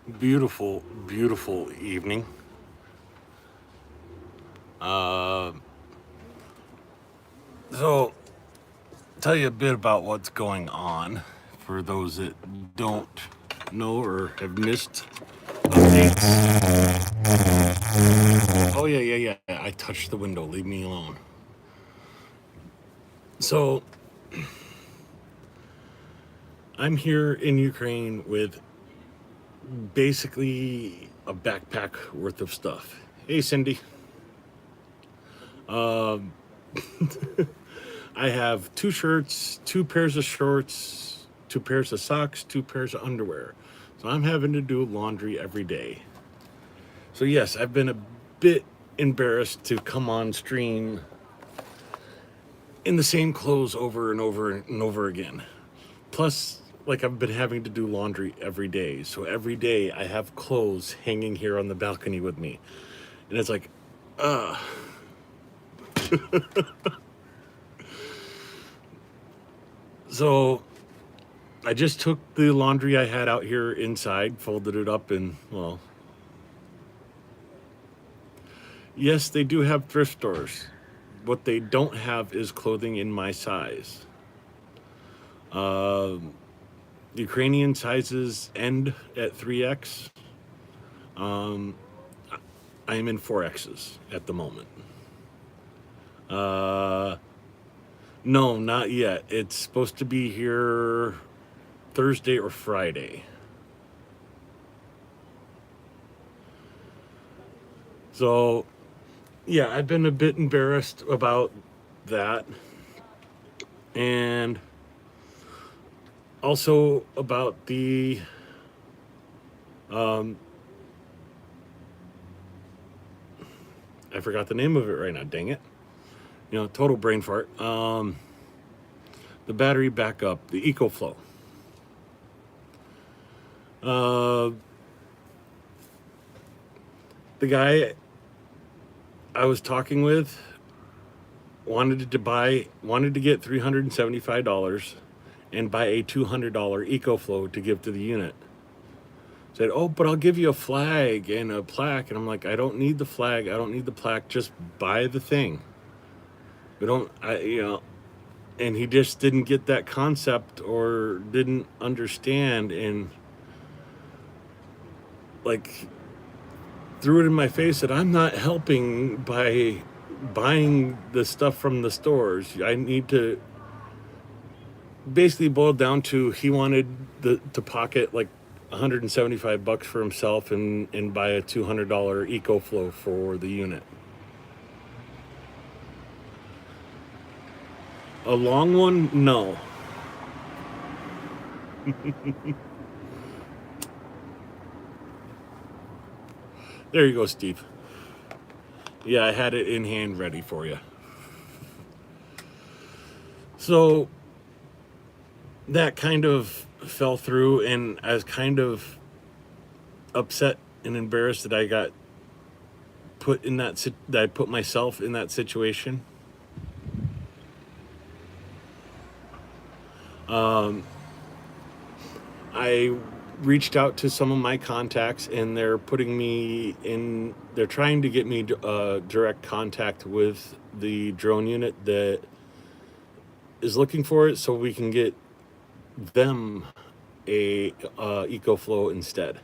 Beautiful, beautiful evening. Uh, so, tell you a bit about what's going on for those that don't know or have missed updates. Oh, yeah, yeah, yeah. I touched the window. Leave me alone. So, I'm here in Ukraine with basically a backpack worth of stuff. Hey, Cindy. I have two shirts, two pairs of shorts, two pairs of socks, two pairs of underwear. So I'm having to do laundry every day. So, yes, I've been a bit embarrassed to come on stream in the same clothes over and over and over again. Plus, like, I've been having to do laundry every day. So every day I have clothes hanging here on the balcony with me. And it's like, so I just took the laundry I had out here inside, folded it up, and, well, yes, they do have thrift stores. What they don't have is clothing in my size. Ukrainian sizes end at 3X. I am in 4Xs at the moment. Uh, no, not yet. It's supposed to be here Thursday or Friday. So, yeah, I've been a bit embarrassed about that. And also about the I forgot the name of it right now, dang it. Total brain fart. The battery backup, the EcoFlow. Uh, the guy I was talking with wanted to get $375 and buy a $200 EcoFlow to give to the unit. Said, "Oh, but I'll give you a flag and a plaque." And I'm like, "I don't need the flag. I don't need the plaque. Just buy the thing." We don't, and he just didn't get that concept or didn't understand, and like threw it in my face that I'm not helping by buying the stuff from the stores. I need to basically boil down to he wanted to pocket like $175 for himself and buy a $200 EcoFlow for the unit. A long one, no. There you go, Steve. Yeah, I had it in hand ready for you. So that kind of fell through, and I was kind of upset and embarrassed that I got that I put myself in that situation. I reached out to some of my contacts, and they're putting me in. They're trying to get me direct contact with the drone unit that is looking for it, so we can get them a EcoFlow instead.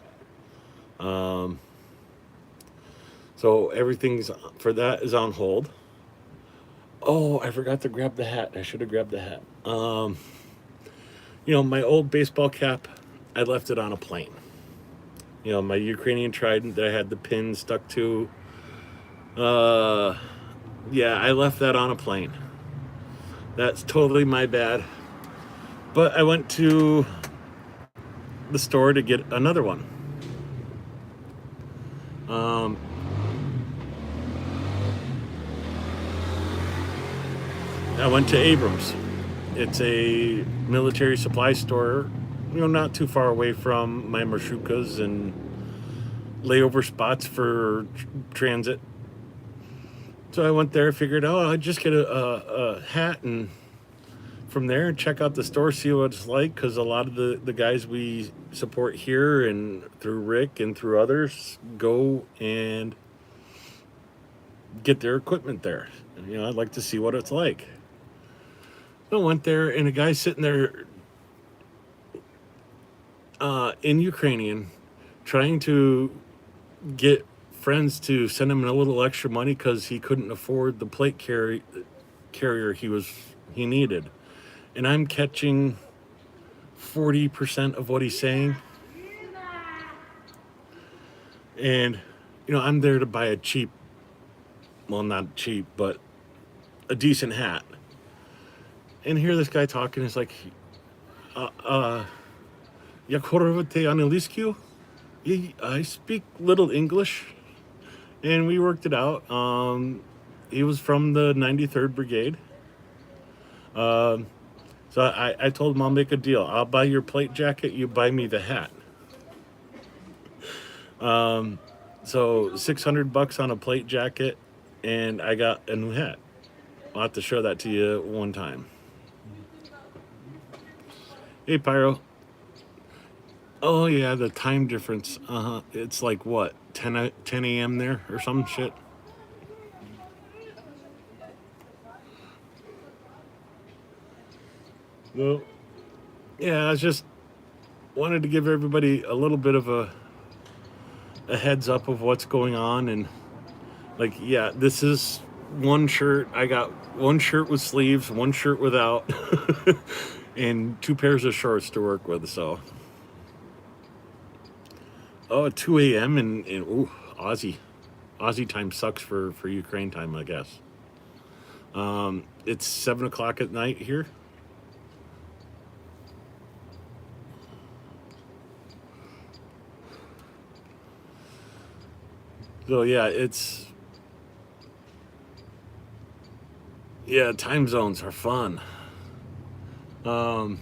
So everything's for that is on hold. Oh, I forgot to grab the hat. I should have grabbed the hat. My old baseball cap, I left it on a plane. My Ukrainian trident that I had the pin stuck to. Uh, yeah, I left that on a plane. That's totally my bad. But I went to the store to get another one. I went to Abrams. It's a military supply store, not too far away from my marshukas and layover spots for transit. So I went there, figured, I'd just get a hat and from there and check out the store, see what it's like, because a lot of the guys we support here and through Rick and through others go and get their equipment there. And, I'd like to see what it's like. So I went there, and a guy sitting there in Ukrainian trying to get friends to send him a little extra money because he couldn't afford the plate carrier he needed. And I'm catching 40% of what he's saying. And, I'm there to buy a cheap, well, not cheap, but a decent hat. And hear this guy talking, it's like, Jak hovorite anglicky? I speak little English. And we worked it out. He was from the 93rd Brigade. So I told him I'll make a deal. I'll buy your plate jacket, you buy me the hat. So $600 on a plate jacket, and I got a new hat. I'll have to show that to you one time. Hey, Pyro. Oh, yeah, the time difference. It's like, what, 10 a.m. there or some shit? Well, yeah, I just wanted to give everybody a little bit of a heads up of what's going on. And, like, yeah, this is one shirt. I got one shirt with sleeves, one shirt without, and 2 pairs of shorts to work with, so... Oh, at 2 a.m. and ooh, Aussie time sucks for Ukraine time, I guess. It's 7 o'clock at night here. So yeah, time zones are fun. I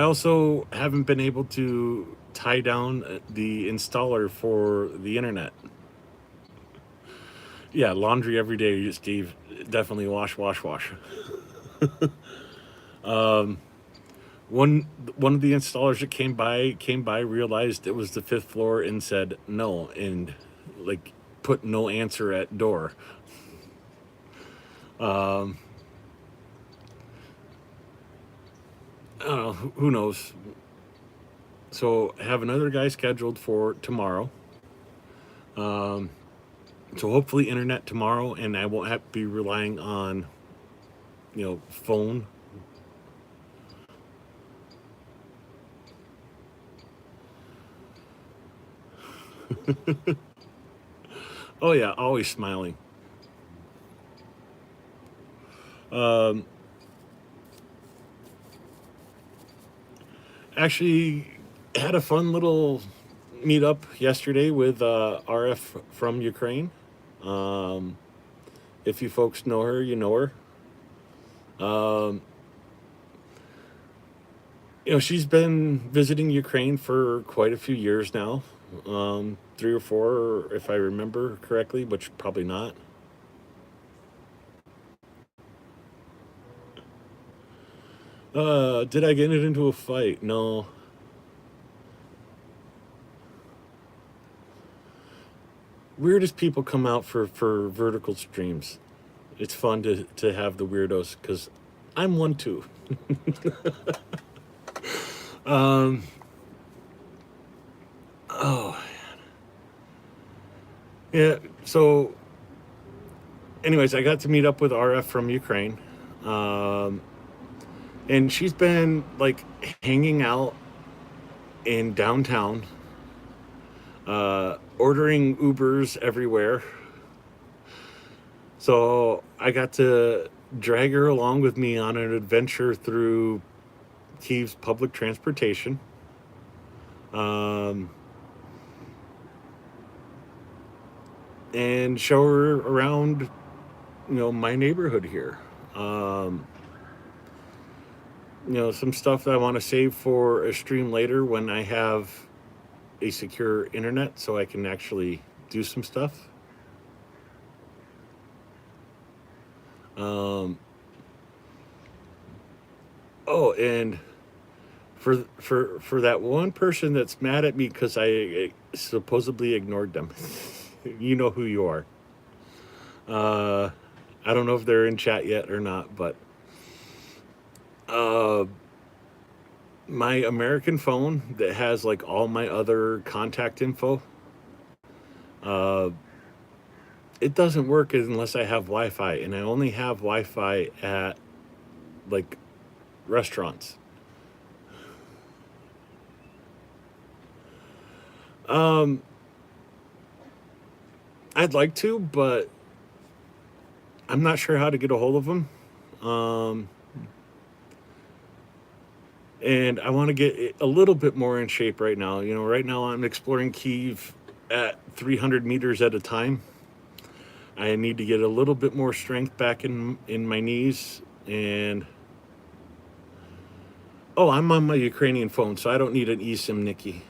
also haven't been able to tie down the installer for the internet. Yeah, laundry every day, Steve. Definitely wash. One of the installers that came by, realized it was the 5th floor and said no, and like put no answer at door. I don't know, who knows. So I have another guy scheduled for tomorrow. So hopefully internet tomorrow, and I won't have to be relying on, phone. Oh yeah, always smiling. Actually had a fun little meetup yesterday with RF from Ukraine. If you folks know her, you know her. She's been visiting Ukraine for quite a few years now. 3 or 4, if I remember correctly, which probably not. Did I get into a fight? No. Weirdest people come out for vertical streams. It's fun to have the weirdos, because I'm one too. Oh, yeah. So, anyways, I got to meet up with RF from Ukraine. And she's been like hanging out in downtown, ordering Ubers everywhere. So I got to drag her along with me on an adventure through Kiev's public transportation. And show her around, my neighborhood here. Some stuff that I want to save for a stream later when I have a secure internet so I can actually do some stuff. Oh, and for that one person that's mad at me because I supposedly ignored them, you know who you are. Uh, I don't know if they're in chat yet or not, but uh, my American phone that has like all my other contact info, uh, it doesn't work unless I have Wi-Fi, and I only have Wi-Fi at like restaurants. Um, I'd like to, but I'm not sure how to get a hold of them. Um, and I want to get a little bit more in shape right now. You know, right now I'm exploring Kiev at 300 meters at a time. I need to get a little bit more strength back in my knees. And oh, I'm on my Ukrainian phone, so I don't need an eSIM, Nikki.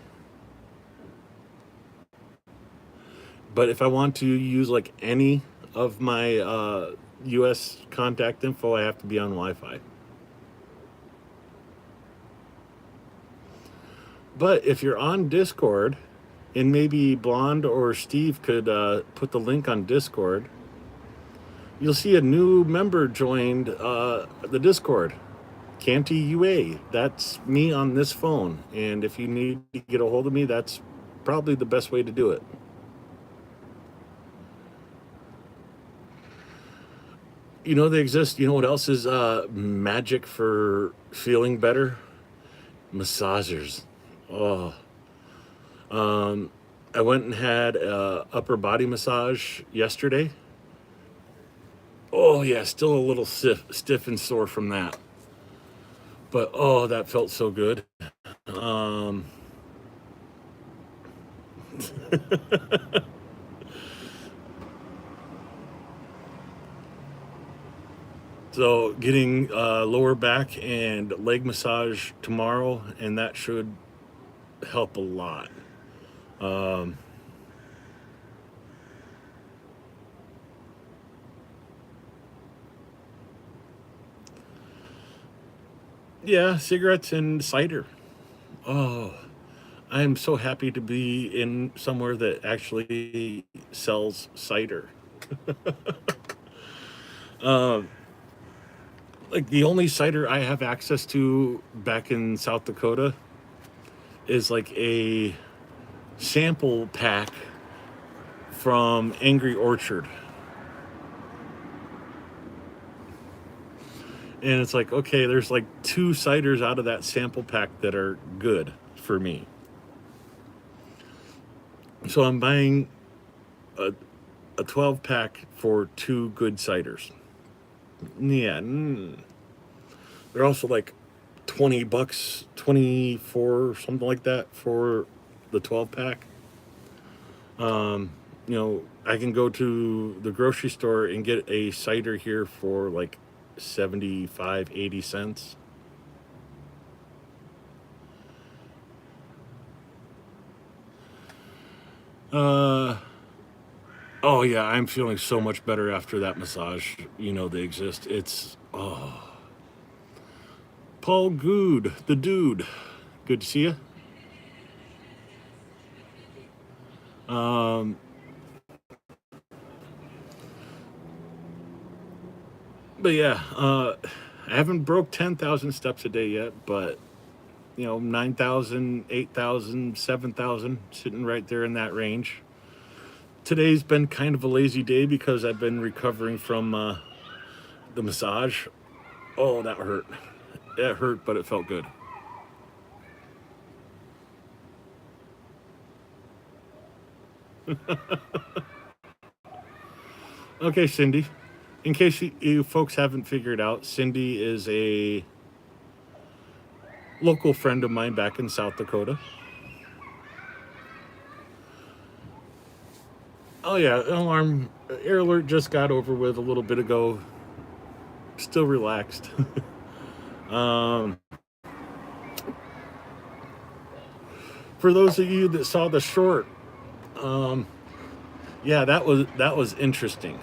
But if I want to use like any of my U.S. contact info, I have to be on Wi-Fi. But if you're on Discord, and maybe Blonde or Steve could put the link on Discord, you'll see a new member joined the Discord. Canty UA. That's me on this phone. And if you need to get a hold of me, that's probably the best way to do it. You know they exist. You know what else is magic for feeling better? Massagers. Oh, um, I went and had a upper body massage yesterday. Oh yeah, still a little stiff and sore from that. But oh, that felt so good. Um, so getting lower back and leg massage tomorrow, and that should help a lot. Um, yeah, cigarettes and cider. Oh, I'm so happy to be in somewhere that actually sells cider. Um, like the only cider I have access to back in South Dakota is like a sample pack from Angry Orchard. And it's like, okay, there's like two ciders out of that sample pack that are good for me. So I'm buying a, a 12 pack for two good ciders. Yeah. They're also like $20, 24, something like that for the 12 pack. Um, you know, I can go to the grocery store and get a cider here for like 75, 80 cents. Uh, oh yeah, I'm feeling so much better after that massage. You know, they exist. It's, oh, Paul Good, the dude. Good to see you. Um, but yeah, I haven't broke 10,000 steps a day yet, but you know, 9,000, 8,000, 7,000, sitting right there in that range. Today's been kind of a lazy day because I've been recovering from the massage. Oh, that hurt. It hurt, but it felt good. Okay, Cindy. In case you folks haven't figured out, Cindy is a local friend of mine back in South Dakota. Oh yeah, alarm air alert just got over with a little bit ago. Still relaxed. um, for those of you that saw the short, um, yeah, that was interesting.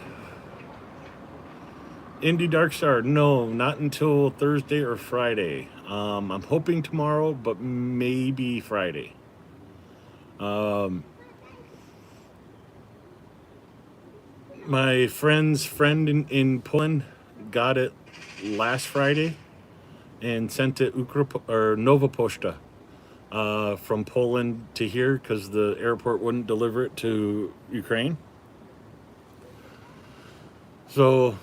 Indy Dark Star, no, not until Thursday or Friday. I'm hoping tomorrow, but maybe Friday. Um, my friend's friend in Poland got it last Friday and sent it or Nova Poczta from Poland to here because the airport wouldn't deliver it to Ukraine. So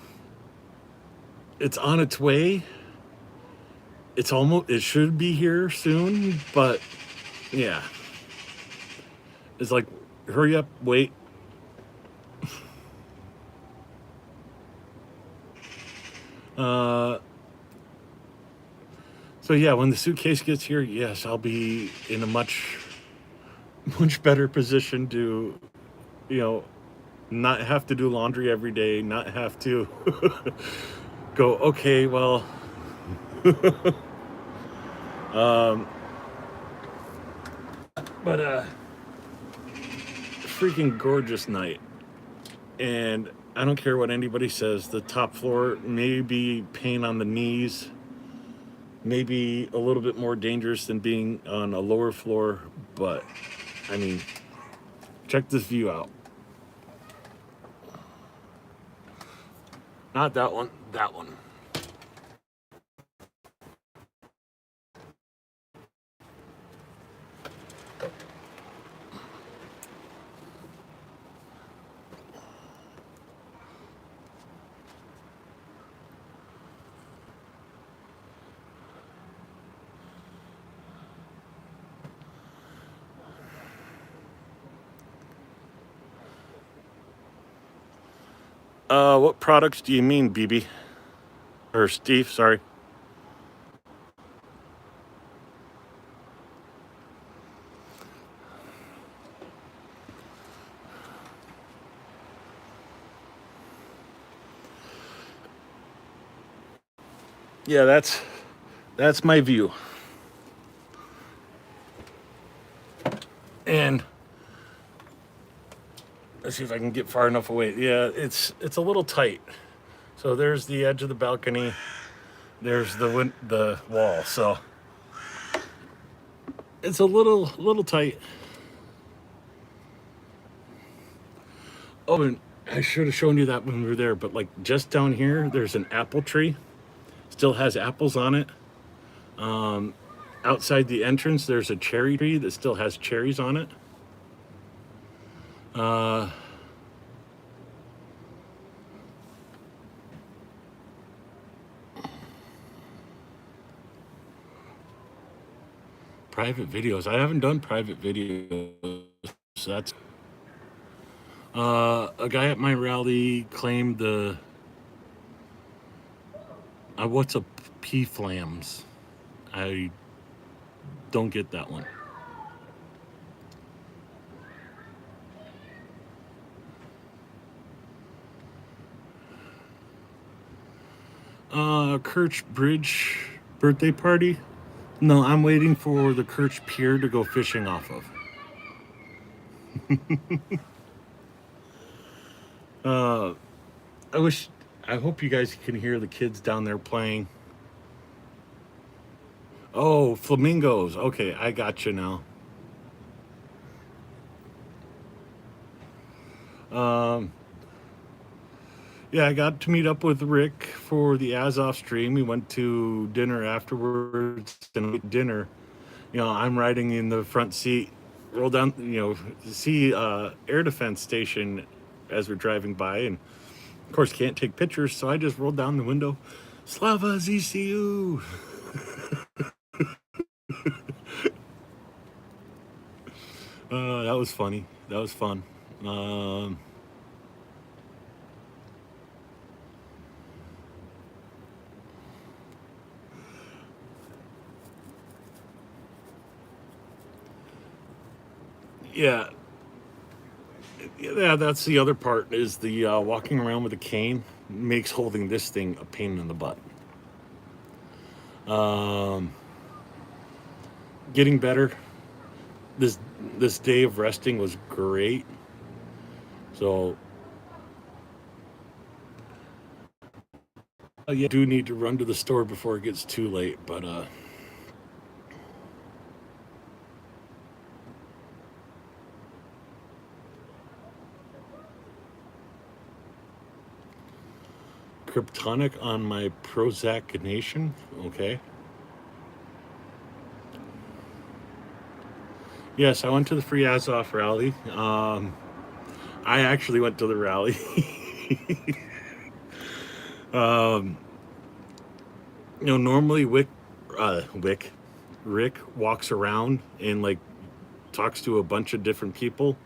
it's on its way. It should be here soon, but yeah, it's like, hurry up, wait. Uh, so yeah, when the suitcase gets here, yes, I'll be in a much better position to, you know, not have to do laundry every day, not have to go, okay, well, um, but freaking gorgeous night. And I don't care what anybody says, the top floor may be pain on the knees, maybe a little bit more dangerous than being on a lower floor, but I mean, check this view out. Not that one, that one. What products do you mean, BB? Or Steve, sorry. Yeah, that's my view. And let's see if I can get far enough away. Yeah, it's a little tight. So there's the edge of the balcony. There's the wall. So it's a little tight. Oh, and I should have shown you that when we were there, but like just down here, there's an apple tree. Still has apples on it. Outside the entrance, there's a cherry tree that still has cherries on it. Uh, Private videos. I haven't done private videos. So that's a guy at my rally claimed the what's a P flams? I don't get that one. Kirch Bridge birthday party. No, I'm waiting for the Kirch Pier to go fishing off of. Uh, I wish, I hope you guys can hear the kids down there playing. Oh, flamingos. Okay, I got you now. Um, yeah, I got to meet up with Rick for the Azov stream. We went to dinner afterwards and we dinner. You know, I'm riding in the front seat, roll down, see air defense station as we're driving by, and of course can't take pictures, so I just rolled down the window. Slava ZCU. That was funny. That was fun. Um, yeah, yeah. That's the other part is the walking around with a cane makes holding this thing a pain in the butt. Um, Getting better. This this day of resting was great. So Yeah, I do need to run to the store before it gets too late, but Kryptonic on my Prozac Nation. Okay. Yes, I went to the Free Azov rally. I actually went to the rally. um, normally Rick walks around and like talks to a bunch of different people.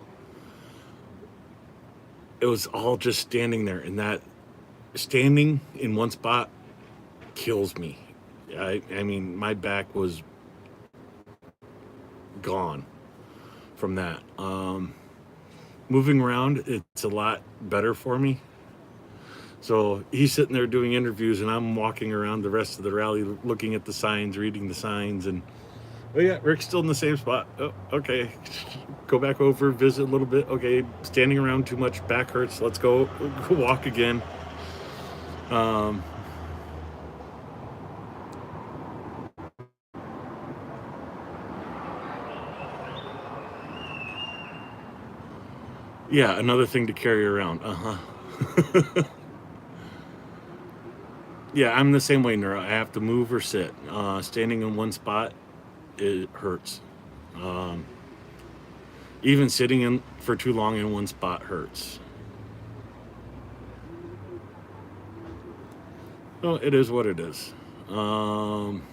It was all just standing there, and that standing in one spot kills me. I mean, my back was gone from that. Moving around, it's a lot better for me. So he's sitting there doing interviews, and I'm walking around the rest of the rally, looking at the signs, reading the signs, and oh yeah, Rick's still in the same spot. Oh, okay, go back over, visit a little bit. Okay, standing around too much, back hurts. Let's go walk again. Um, yeah, another thing to carry around. Uh-huh. Yeah, I'm the same way, Nura. I have to move or sit. Standing in one spot, it hurts. Um, Even sitting in for too long in one spot hurts. Well, it is what it is. Um,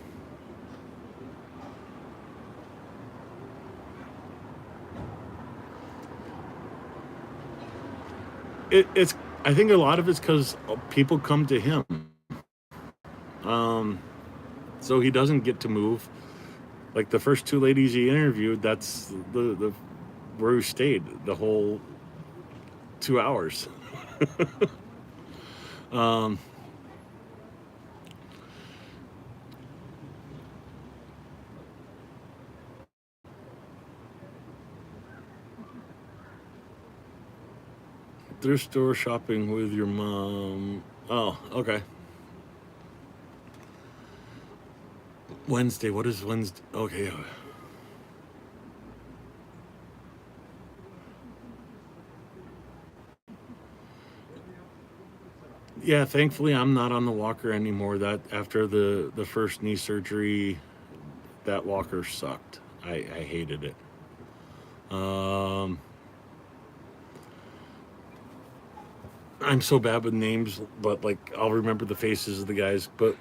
it's. I think a lot of it's because people come to him, um, so he doesn't get to move. Like the first two ladies he interviewed, that's the where he stayed the whole 2 hours. Um, thrift store shopping with your mom. Oh, okay. Wednesday. What is Wednesday? Okay. Yeah, thankfully I'm not on the walker anymore. That after the first knee surgery, that walker sucked. I hated it. Um, I'm so bad with names, but like I'll remember the faces of the guys. But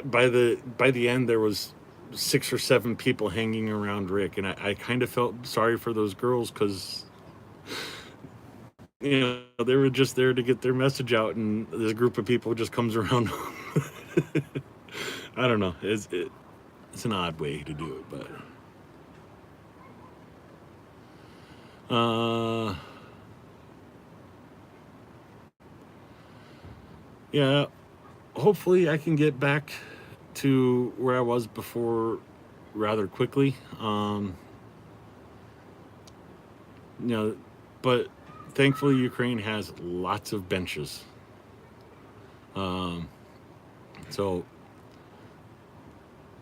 by the end there was 6 or 7 people hanging around Rick, and I kind of felt sorry for those girls because they were just there to get their message out, and this group of people just comes around. I don't know. It's an odd way to do it, but yeah. Hopefully, I can get back to where I was before rather quickly. You know, but thankfully, Ukraine has lots of benches. Um, so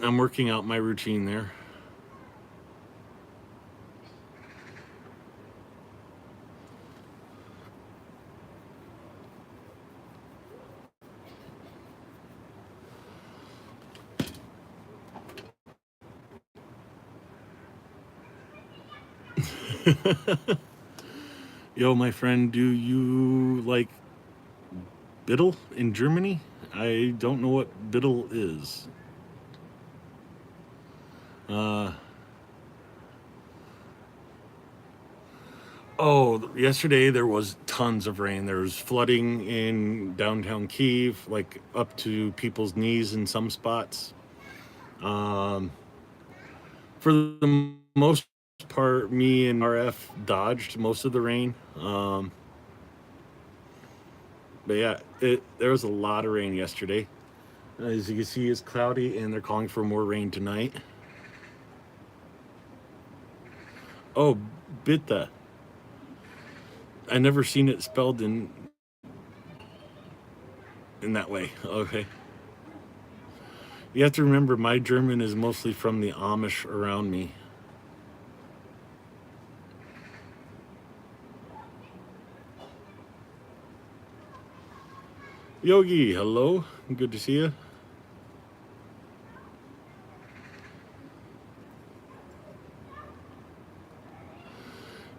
I'm working out my routine there. Yo, my friend, do you like Biddle in Germany? I don't know what Biddle is. Uh, oh, yesterday there was tons of rain. There was flooding in downtown Kiev, like up to people's knees in some spots. Um, for the most part, me and RF dodged most of the rain. But yeah, there was a lot of rain yesterday. As you can see, it's cloudy, and they're calling for more rain tonight. Oh, Bitta. I never seen it spelled in in that way. Okay. You have to remember, my German is mostly from the Amish around me. Yogi, hello. Good to see you.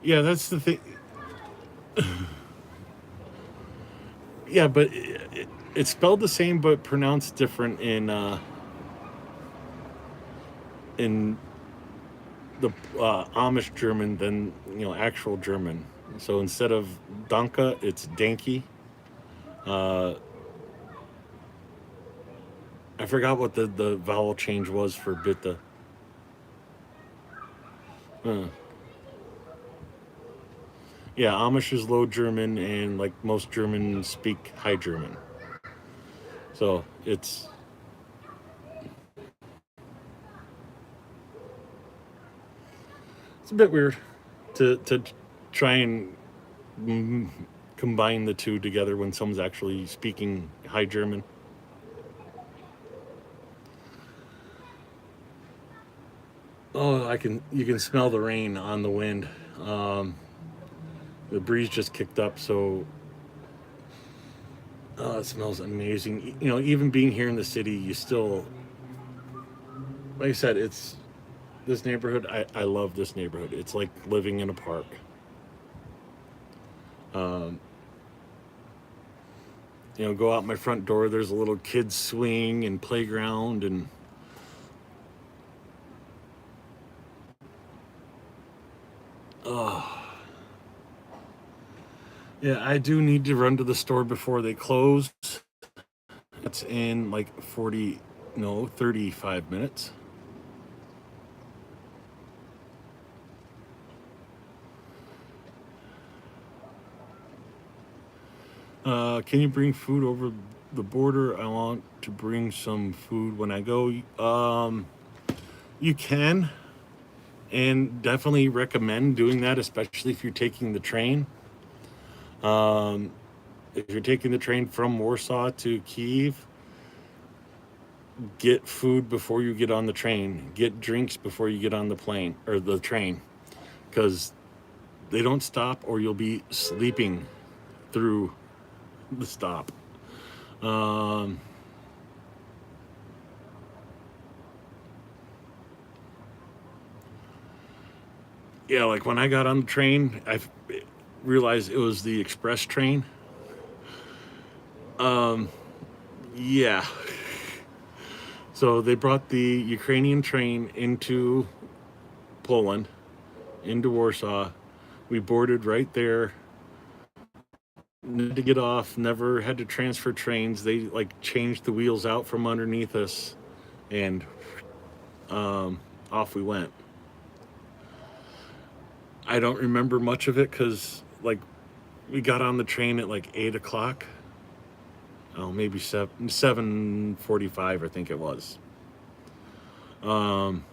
Yeah, that's the thing. Yeah, but it's spelled the same but pronounced different in the Amish German than actual German. So instead of Danke, it's Danke. Uh, I forgot what the vowel change was for Bitte. Uh, yeah, Amish is Low German, and like most Germans speak High German. So it's a bit weird to try and mm, combine the two together when someone's actually speaking High German. Oh, you can smell the rain on the wind. Um, the breeze just kicked up, so it smells amazing. Even being here in the city, you still, like I said, it's this neighborhood. I love this neighborhood. It's like living in a park. Um, go out my front door. There's a little kids swing and playground, and oh yeah, I do need to run to the store before they close. It's in like 40, no, 35 minutes. Can you bring food over the border? I want to bring some food when I go. You can, and definitely recommend doing that, especially if you're taking the train. Um, if you're taking the train from Warsaw to Kiev, get food before you get on the train. Get drinks before you get on the plane or the train, because they don't stop, or you'll be sleeping through the stop. Um, yeah, like when I got on the train, I realized it was the express train. Um, yeah. So they brought the Ukrainian train into Poland, into Warsaw. We boarded right there. Had to get off. Never had to transfer trains. They like changed the wheels out from underneath us, and off we went. I don't remember much of it because like we got on the train at like 8 o'clock. Oh, maybe 7:45, I think it was. Um,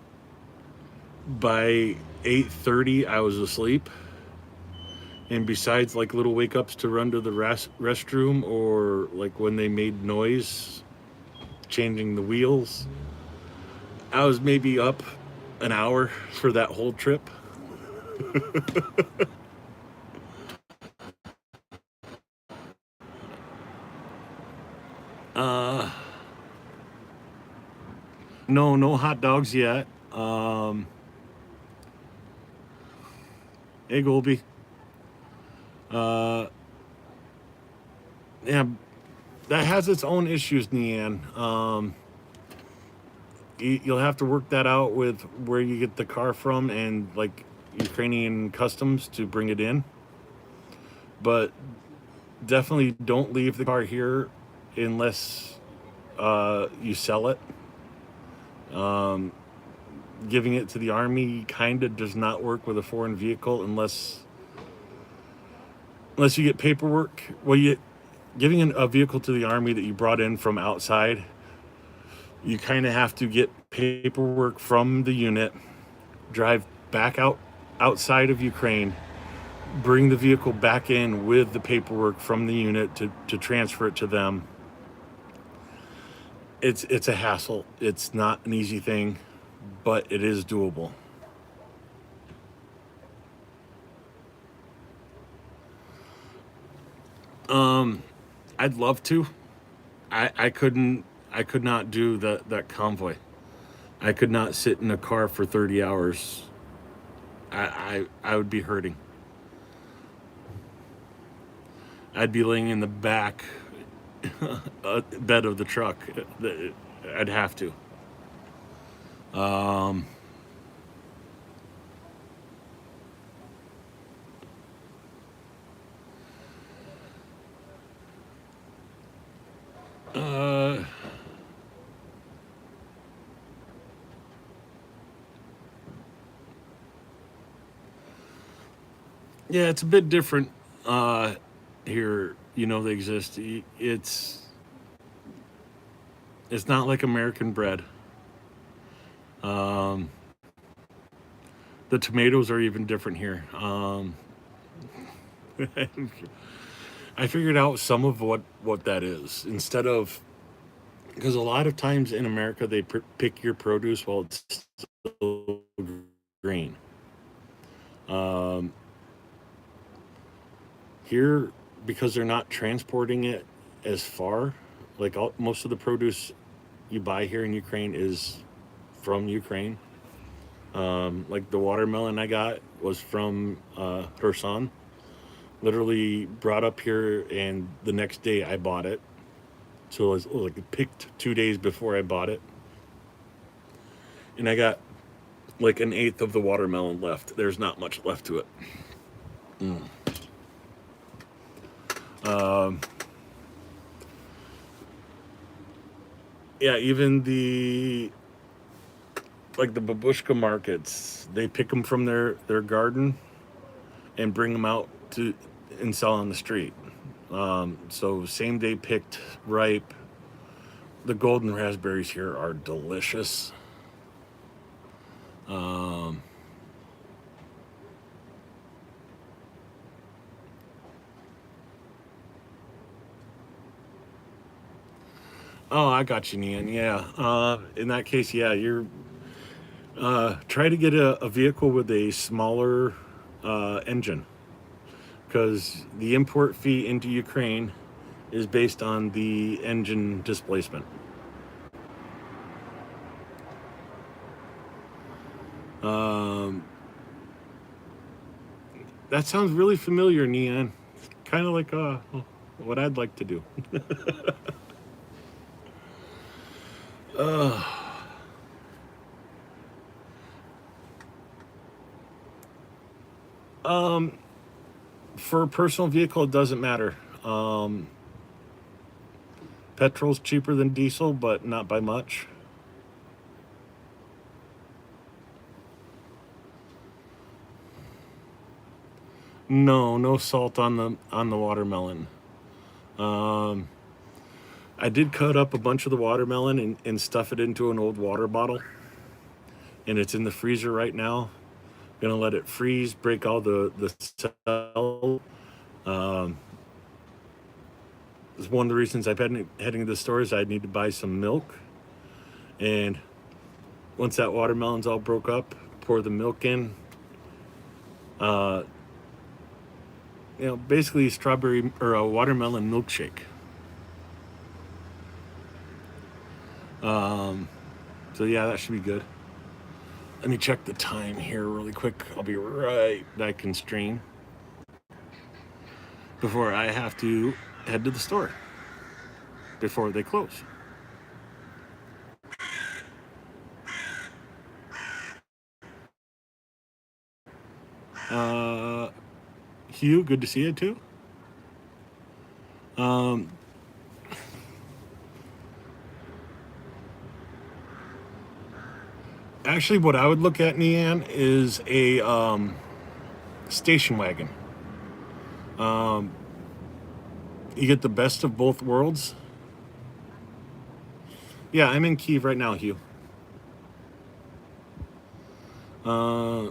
by 8:30, I was asleep. And besides like little wake ups to run to the restroom, or like when they made noise changing the wheels, I was maybe up an hour for that whole trip. Uh, no, no hot dogs yet. Hey, Golby. Uh, yeah, that has its own issues, Neanne. You'll have to work that out with where you get the car from and like Ukrainian customs to bring it in. But definitely don't leave the car here unless you sell it. Um, Giving it to the army kind of does not work with a foreign vehicle unless you get paperwork. Well, you giving a vehicle to the army that you brought in from outside, you kind of have to get paperwork from the unit, drive back outside of Ukraine, bring the vehicle back in with the paperwork from the unit to transfer it to them. it's a hassle. It's not an easy thing, but it is doable. I'd love to. I couldn't. I could not do that convoy. I could not sit in a car for 30 hours. I would be hurting. I'd be laying in the back bed of the truck. I'd have to. Um, uh, yeah, it's a bit different here. You know they exist. It's not like American bread. Um, the tomatoes are even different here. I figured out some of what that is. Instead of, because a lot of times in America they pick your produce while it's still green. Um, Here, because they're not transporting it as far, like most of the produce you buy here in Ukraine is from Ukraine. Like the watermelon I got was from Kherson. Literally brought up here, and the next day I bought it. So it was like picked 2 days before I bought it, and I got like an eighth of the watermelon left. There's not much left to it. Mm. Um, yeah, even the like the babushka markets, they pick them from their garden and bring them out to and sell on the street. So same day picked, ripe. The golden raspberries here are delicious. Um, oh, I got you, Nian. Yeah. In that case, yeah, you're try to get a vehicle with a smaller engine, because the import fee into Ukraine is based on the engine displacement. Um, that sounds really familiar, Neon. Kind of like what I'd like to do. Uh, um, for a personal vehicle, it doesn't matter. Petrol's cheaper than diesel, but not by much. No, no salt on the watermelon. Um, I did cut up a bunch of the watermelon and stuff it into an old water bottle, and it's in the freezer right now. Gonna let it freeze, break all the cell. Um, it's one of the reasons I've heading to the stores. I need to buy some milk, and once that watermelon's all broke up, pour the milk in. Uh, basically strawberry or a watermelon milkshake. Um, so yeah, that should be good. Let me check the time here really quick. I'll be right back in stream before I have to head to the store before they close. Uh, Hugh, good to see you too. Um, Actually, what I would look at, Nian, is a station wagon. Um, you get the best of both worlds. Yeah, I'm in Kiev right now, Hugh. Uh,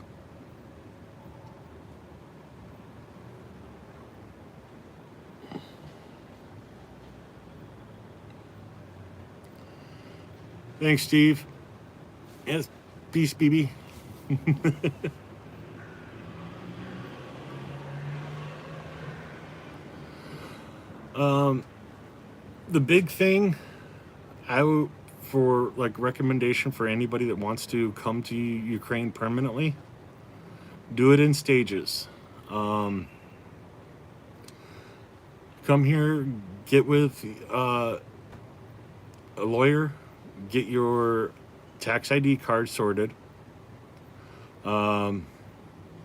Thanks, Steve. Yes, peace, BB. The big thing for like recommendation for anybody that wants to come to Ukraine permanently, do it in stages. Come here, get with a lawyer, get your tax ID card sorted.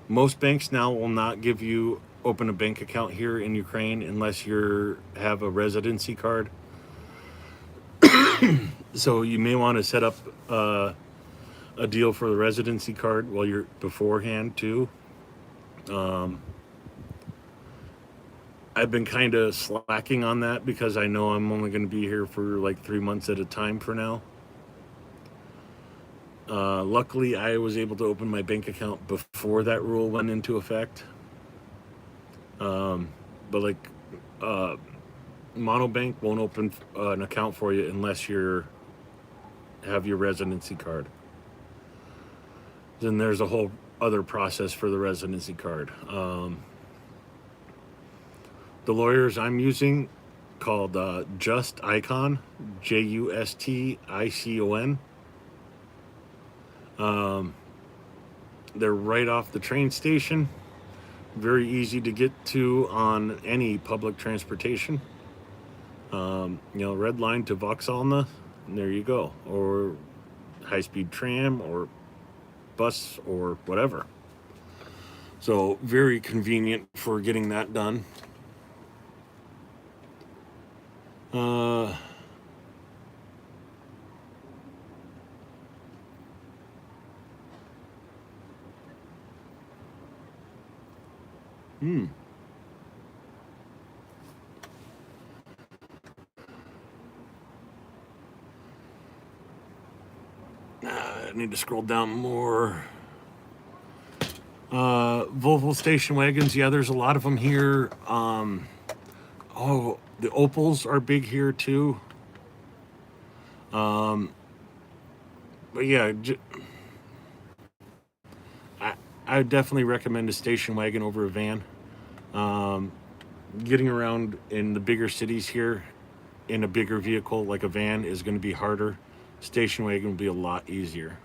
Most banks now will not give you open a bank account here in Ukraine unless you have a residency card. So you may want to set up a deal for the residency card while you're beforehand too. I've been kind of slacking on that because I know I'm only going to be here for like 3 months at a time for now. Luckily, I was able to open my bank account before that rule went into effect. But like, Monobank won't open an account for you unless you have your residency card. Then there's a whole other process for the residency card. The lawyers I'm using called Just Icon, JUSTICON. They're right off the train station. Very easy to get to on any public transportation. Red line to Vokzalna, and there you go. Or high-speed tram or bus or whatever. So very convenient for getting that done. I need to scroll down more. Volvo station wagons. Yeah, there's a lot of them here. The Opals are big here too. But yeah, I would definitely recommend a station wagon over a van. Getting around in the bigger cities here in a bigger vehicle like a van is going to be harder. Station wagon will be a lot easier.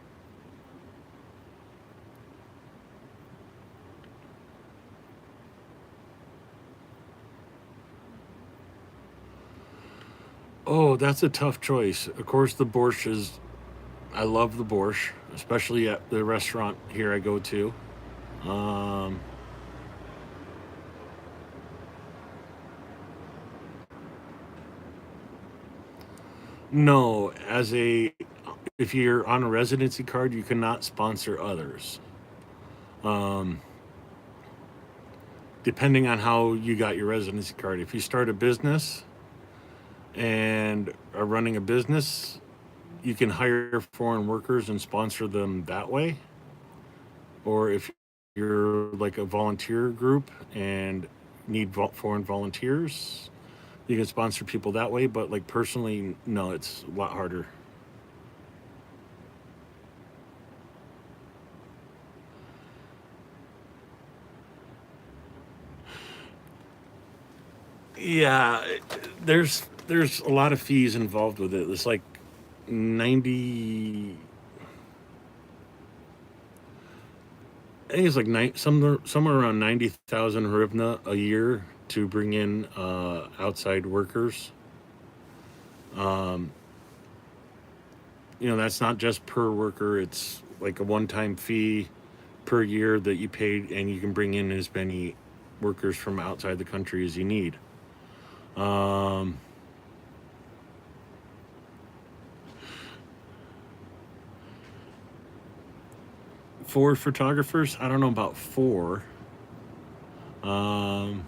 Oh, that's a tough choice. Of course, the borscht is. I love the borscht, especially at the restaurant here I go to. Um, no, if you're on a residency card, you cannot sponsor others. Um, Depending on how you got your residency card, if you start a business and are running a business, you can hire foreign workers and sponsor them that way. Or if you're like a volunteer group and need foreign volunteers, you can sponsor people that way. But like personally, no, it's a lot harder. Yeah, there's a lot of fees involved with it. It's like 90. I think it's like somewhere around 90,000 hryvnia a year to bring in outside workers. Um, that's not just per worker. It's like a one-time fee per year that you paid, and you can bring in as many workers from outside the country as you need. Um, for photographers, I don't know about four. Um,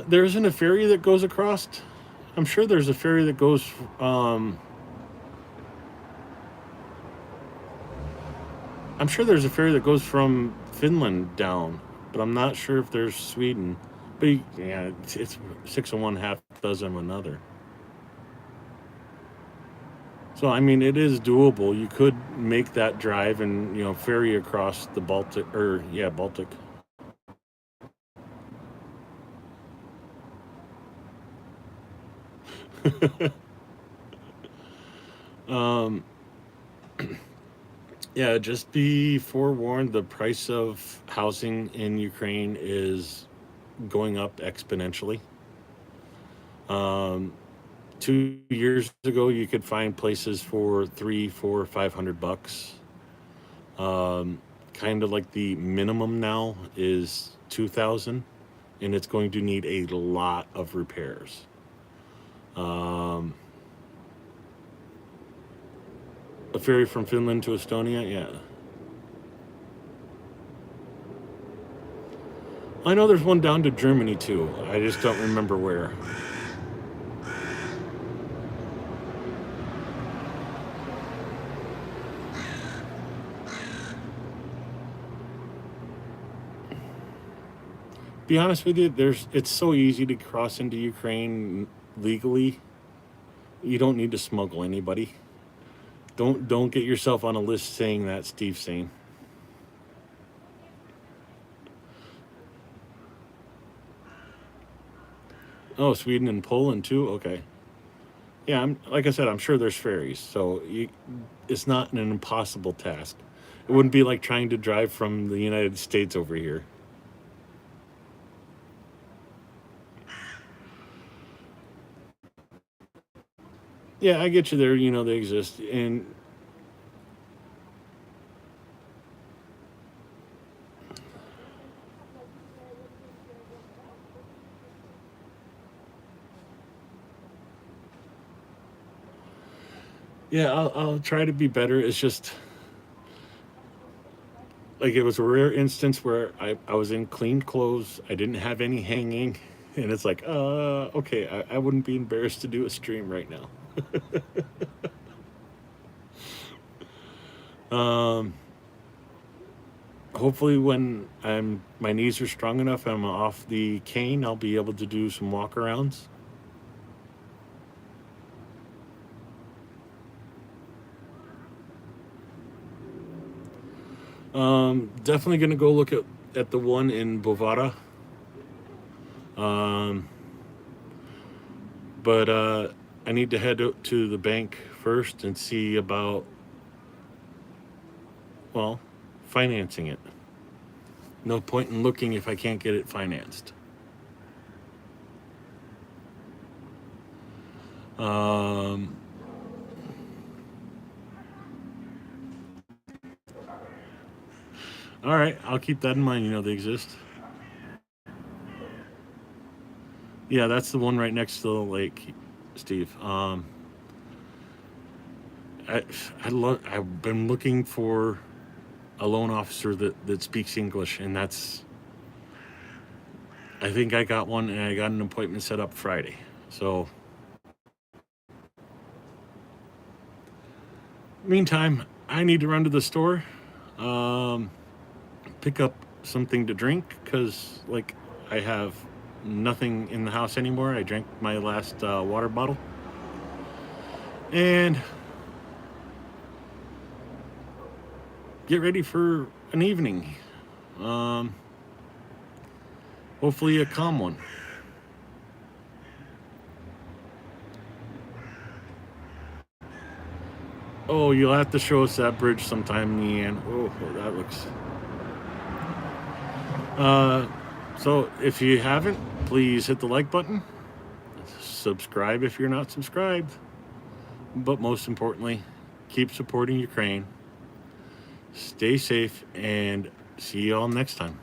there isn't a ferry that goes across. I'm sure there's a ferry that goes. I'm sure there's a ferry that goes from Finland down. but I'm not sure if there's Sweden. But yeah, it's six of one, half dozen of another. So I mean, it is doable. You could make that drive and ferry across the Baltic, or yeah, Baltic. um, yeah, just be forewarned. The price of housing in Ukraine is going up exponentially. Um, 2 years ago, you could find places for 3, 4, 500 bucks. Kind of like the minimum now is 2,000, and it's going to need a lot of repairs. Um, a ferry from Finland to Estonia, yeah. I know there's one down to Germany too. I just don't remember where. Be honest with you, it's so easy to cross into Ukraine legally. You don't need to smuggle anybody. Don't get yourself on a list saying that Steve's saying. Oh, Sweden and Poland too. Okay. Yeah, like I said, I'm sure there's ferries, so it's not an impossible task. It wouldn't be like trying to drive from the United States over here. Yeah, I get you there. They exist, and yeah, I'll try to be better. It's just like it was a rare instance where I was in clean clothes. I didn't have any hanging, and it's like, okay, I wouldn't be embarrassed to do a stream right now. Um, hopefully when my knees are strong enough and I'm off the cane, I'll be able to do some walkarounds. Definitely gonna go look at the one in Bovara. Um, but I need to head to the bank first and see about, well, financing it. No point in looking if I can't get it financed. Um, all right, I'll keep that in mind. They exist. Yeah, that's the one right next to the lake, Steve. I, I've been looking for a loan officer that speaks English, and I think I got one, and I got an appointment set up Friday. So, meantime, I need to run to the store, um, pick up something to drink because, like, I have nothing in the house anymore. I drank my last water bottle, and get ready for an evening. Um, hopefully, a calm one. Oh, you'll have to show us that bridge sometime, Leanne. Oh, that looks. Uh, so if you haven't, please hit the like button. Subscribe if you're not subscribed. But most importantly, keep supporting Ukraine. Stay safe and see you all next time.